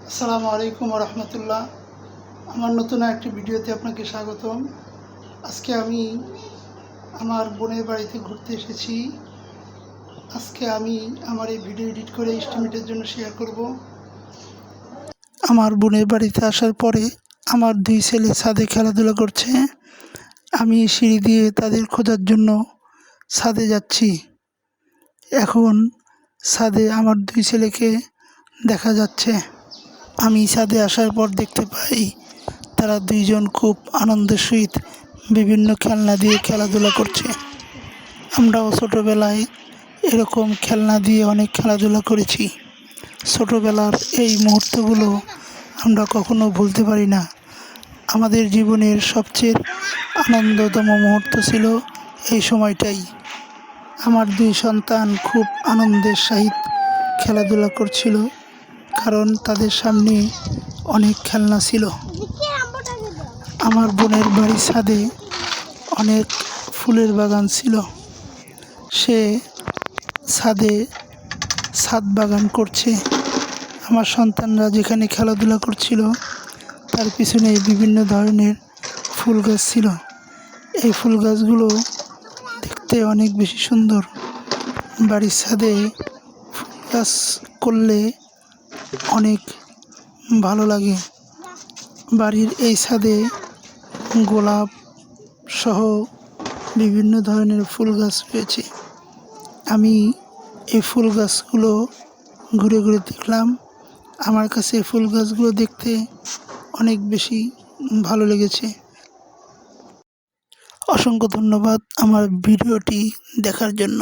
আসসালামু আলাইকুম ওয়া রাহমাতুল্লাহ। আমার নতুন একটি ভিডিওতে আপনাকে স্বাগতম। আজকে আমি আমার বোনের বাড়িতে ঘুরতে এসেছি। আজকে আমি আমার এই ভিডিও এডিট করে এস্টিমেটের জন্য শেয়ার করব। আমার বোনের বাড়িতে আসার পরে আমার দুই ছেলে ছাদে খেলাধুলা করছে। আমি সিঁড়ি দিয়ে তাদের খোঁজার জন্য ছাদে যাচ্ছি। এখন ছাদে আমার দুই ছেলেকে দেখা যাচ্ছে। আমি ছাদে আসার পর দেখতে পাই তারা দুইজন খুব আনন্দের সহিত বিভিন্ন খেলনা দিয়ে খেলাধুলা করছে। আমরাও ছোটোবেলায় এরকম খেলনা দিয়ে অনেক খেলাধুলা করেছি। ছোটোবেলার এই মুহূর্তগুলো আমরা কখনো ভুলতে পারি না। আমাদের জীবনের সবচেয়ে আনন্দতম মুহূর্ত ছিল এই সময়টাই। আমার দুই সন্তান খুব আনন্দের সহিত খেলাধুলা করছিল, কারণ তাদের সামনে অনেক খেলনা ছিল। আমার বোনের বাড়ির ছাদে অনেক ফুলের বাগান ছিল। সে ছাদে ছাদ বাগান করছে। আমার সন্তানরা যেখানে খেলাধুলা করছিল তার পিছনে বিভিন্ন ধরনের ফুল গাছ ছিল। এই ফুল গাছগুলো দেখতে অনেক বেশি সুন্দর। বাড়ির ছাদে ফুল গাছ করলে অনেক ভালো লাগে। বাড়ির এই ছাদে গোলাপ সহ বিভিন্ন ধরনের ফুল গাছ রয়েছে। আমি এই ফুল গাছগুলো ঘুরে ঘুরে দেখলাম। আমার কাছে ফুল গাছগুলো দেখতে অনেক বেশি ভালো লেগেছে। অসংখ্য ধন্যবাদ আমার ভিডিওটি দেখার জন্য।